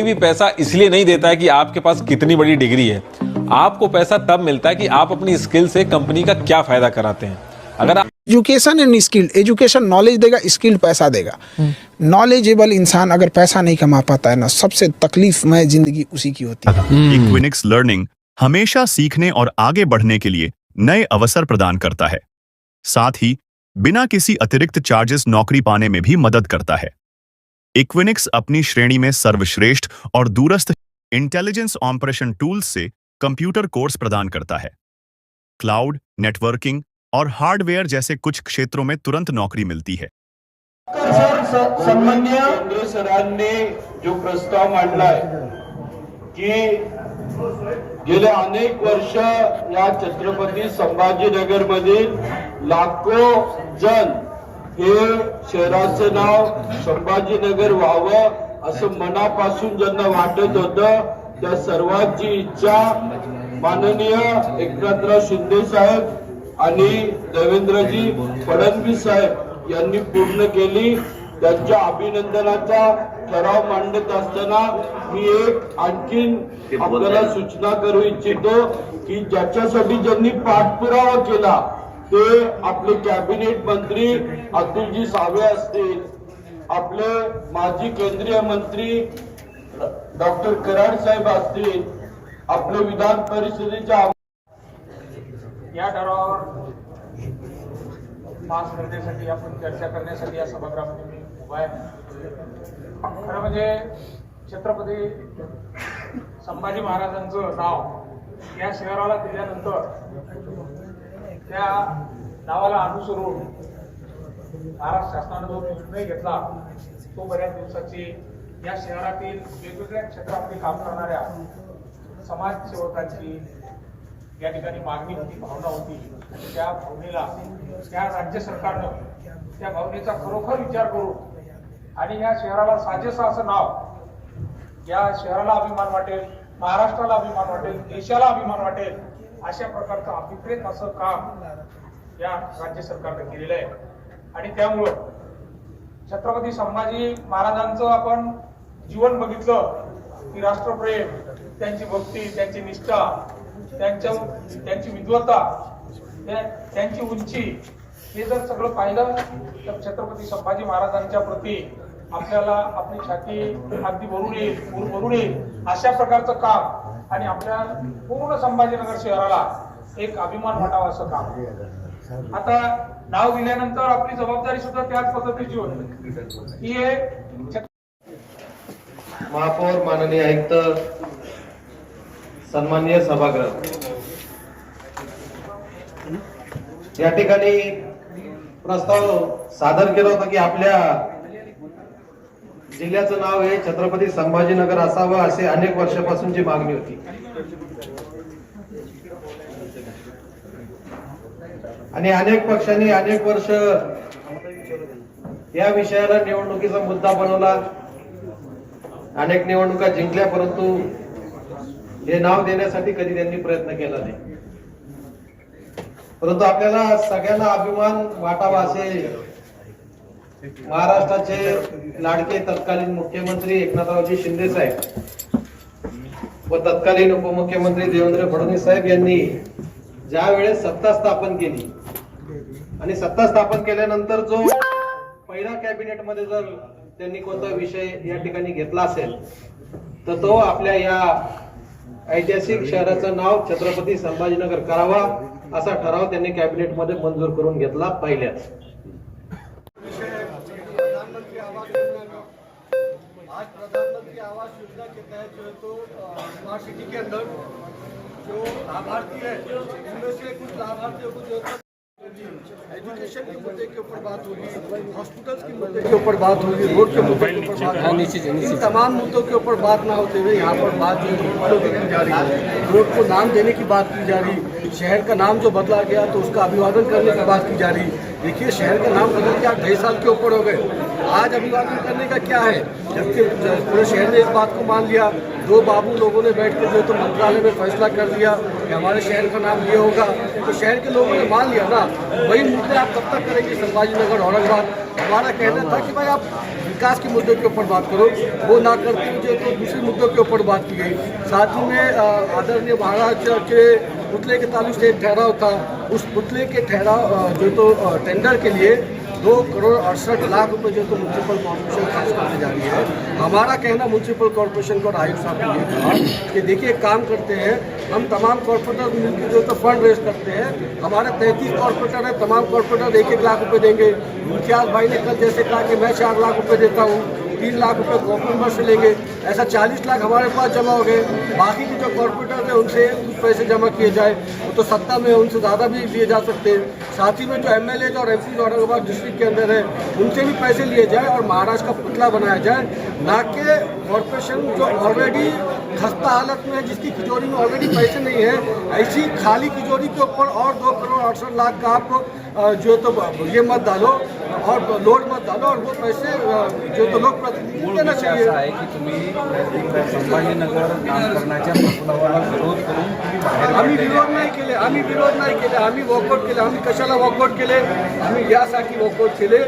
भी पैसा इसलिए नहीं देता है कि आपके पास कितनी बड़ी डिग्री है। आपको पैसा तब मिलता है कि आप अपनी स्किल से कंपनी का क्या फायदा कराते हैं। अगर आप education end skill, education knowledge देगा, स्किल पैसा देगा। नॉलेजेबल इंसान अगर पैसा नहीं कमा पाता है ना, सबसे तकलीफमय जिंदगी उसी की होती है। इक्विनिक्स लर्निंग हमेशा सीखने और आगे बढ़ने के लिए नए अवसर प्रदान करता है, साथ ही बिना किसी अतिरिक्त चार्जेस नौकरी पाने में भी मदद करता है। इक्विनिक्स अपनी श्रेणी में सर्वश्रेष्ठ और दूरस्थ इंटेलिजेंस ऑपरेशन टूल्स से कंप्यूटर कोर्स प्रदान करता है। क्लाउड, नेटवर्किंग और हार्डवेयर जैसे कुछ क्षेत्रों में तुरंत नौकरी मिलती है। सन्माननीय केंद्र सरांनी जो प्रस्ताव मांडलाय की गेले अनेक वर्ष या छत्रपती संभाजीनगर मधील लाखो जन हे शहराचं नाव संभाजीनगर व्हावं असं मनापासून ज्यांना वाटत होतं, त्या सर्वांची इच्छा माननीय एकनाथराव शिंदे साहेब आणि देवेंद्रजी फडणवीस साहेब यांनी पूर्ण केली। त्यांच्या अभिनंदनाचा ठराव मांडत असताना मी एक आणखीन आपल्याला सूचना करू इच्छितो की ज्याच्यासाठी ज्यांनी पाठपुरावा केला ते आपले कॅबिनेट मंत्री अतुलजी सावे असतील, आपले माजी केंद्रीय मंत्री डॉक्टर कराड साहेब असतील, आपले विधान परिषदेच्या या ठरावावर पास करण्यासाठी आपण चर्चा करण्यासाठी या सभागृहामध्ये मी उभा आहे। खरं म्हणजे छत्रपती संभाजी महाराजांचं नाव या शहराला दिल्यानंतर त्या नावाला अनुसरून महाराष्ट्र शासनाने जो निर्णय घेतला तो बऱ्याच दिवसाची या शहरातील वेगवेगळ्या क्षेत्रामध्ये काम करणाऱ्या समाजसेवकांची या ठिकाणी मागणी होती, भावना होती आणि त्या भावनेला त्या राज्य सरकारनं त्या भावनेचा खरोखर विचार करून आणि या शहराला साजेसं असं नाव, या शहराला अभिमान वाटेल, महाराष्ट्राला अभिमान वाटेल, देशाला अभिमान वाटेल अशा प्रकारचं अभिप्रेत असं काम या राज्य सरकारने केलेलं आहे। आणि त्यामुळं छत्रपती संभाजी महाराजांचं आपण जीवन बघितलं की राष्ट्रप्रेम, त्यांची भक्ती, त्यांची निष्ठा, त्यांची विद्वत्ता, त्यांची उंची, हे जर सगळं पाहिलं तर छत्रपती संभाजी महाराजांच्या प्रती आपल्याला आपली छाती अगदी भरून येईल, भरून येईल अशा प्रकारचं काम आणि आपल्या पूर्ण संभाजीनगर शहराला एक अभिमान वाटावा असं काम। आता नाव दिल्यानंतर आपली जबाबदारी सुद्धा त्याच पद्धतीची होती की महापौर, माननीय आयुक्त, सन्माननीय सभागृह, या ठिकाणी प्रस्ताव सादर केला होता की आपल्या जिल्ह्याचं नाव हे छत्रपती संभाजीनगर असावं असे अनेक वर्षापासूनची मागणी होती आणि अनेक पक्षांनी अनेक वर्ष या विषयाला निवडणुकीचा मुद्दा बनवला, अनेक निवडणुका जिंकल्या, परंतु हे नाव देण्यासाठी कधी त्यांनी प्रयत्न केला नाही। परंतु आपल्याला सगळ्यांना अभिमान वाटावा असे महाराष्ट्राचे लाडके तत्कालीन मुख्यमंत्री एकनाथरावजी शिंदे साहेब व तत्कालीन उपमुख्यमंत्री देवेंद्र फडणवीस साहेब यांनी ज्या वेळेस सत्ता स्थापन केली आणि सत्ता स्थापन केल्यानंतर जो पहिला कॅबिनेट मध्ये जर त्यांनी कोणता विषय या ठिकाणी घेतला असेल तर तो आपल्या या ऐतिहासिक शहराचं नाव छत्रपती संभाजीनगर करावा असा ठराव त्यांनी कॅबिनेट मध्ये मंजूर करून घेतला पहिल्याच। आज प्रधानमंत्री आवास योजना के तहत जो है तो स्मार्ट सिटी के अंदर जो लाभार्थी है उनमें से कुछ लाभार्थियों को जो एजुकेशन के मुद्दे के ऊपर बात होगी, हॉस्पिटल्स के मुद्दे के ऊपर बात होगी, रोड के मुद्दे के ऊपर बात होगी। इन तमाम मुद्दों के ऊपर बात ना होते हुए यहाँ पर बात जो की जा रही है, रोड को नाम देने की बात की जा रही, शहर का नाम जो बदला गया तो उसका अभिवादन करने की बात की जा रही। देखिए, शहर का नाम बदल के 2.5 साल के ऊपर हो गए, आज अभिवादन करने का क्या है, जबकि पूरे शहर ने इस बात को मान लिया। 2 बाबू लोगों ने बैठ के जो तो मंत्रालय में फैसला कर दिया कि हमारे शहर का नाम ये होगा, तो शहर के लोगों ने मान लिया ना। वही मुद्दे आप कब तक करेंगे संभाजी नगर औरंगाबाद? हमारा कहना था कि भाई आप विकास के मुद्दों के ऊपर बात करो, वो ना करते हुए तो दूसरे मुद्दों के ऊपर बात की गई। साथ ही में आदरणीय महाराज के पुतले के ताल्लुक से एक ठहराव था, उस पुतले के ठहराव जो तो टेंडर के लिए 2 करोड़ 68 लाख रुपए जो तो म्यूनसिपल कॉर्पोरेशन खर्च करने जा रही है। हमारा कहना म्यूनसिपल कॉर्पोरेशन को और आयुक्त साहब को ये था कि देखिए काम करते हैं, हम तमाम कॉर्पोरेटर मिलकर जो तो फंड रेज करते हैं। हमारे 33 कॉर्पोरेटर है, तमाम कॉर्पोरेटर 1-1 लाख रुपए देंगे। इम्तियाज भाई ने कल जैसे कहा कि मैं 4 लाख रुपए देता हूँ, 3 लाख रुपए गवर्नमेंट से लेंगे, ऐसा 40 लाख हमारे पास जमा हो गए। बाकी के जो कॉर्पोरेटर है उनसे कुछ पैसे जमा किए जाए, वो तो सत्ता में उनसे ज़्यादा भी लिए जा सकते हैं। साथ ही में जो MLA और MP औरंगाबाद डिस्ट्रिक्ट के अंदर है उनसे भी पैसे लिए जाए और महाराष्ट्र का पुतला बनाया जाए, ना कि कॉर्पोरेशन जो ऑलरेडी खस्ता हालत में है, जिसकी तिजोरी में ऑलरेडी पैसे नहीं है, ऐसी खाली तिजोरी के ऊपर और 2 करोड़ 68 लाख का आप जो तो ये मत डालो और लोड मत डालो, और वो पैसे जो तो लोक प्रतिनिधि देना चाहिए। आहे की तुम्ही संभाजीनगर नामकरणाच्या प्रस्तावाला विरोध करून तुम्ही बाहेर आम्ही विरोध नाही केले, आम्ही वॉकआउट केले, आम्ही कशाला वॉकआउट केले, आम्ही यासाठी वॉकआउट केले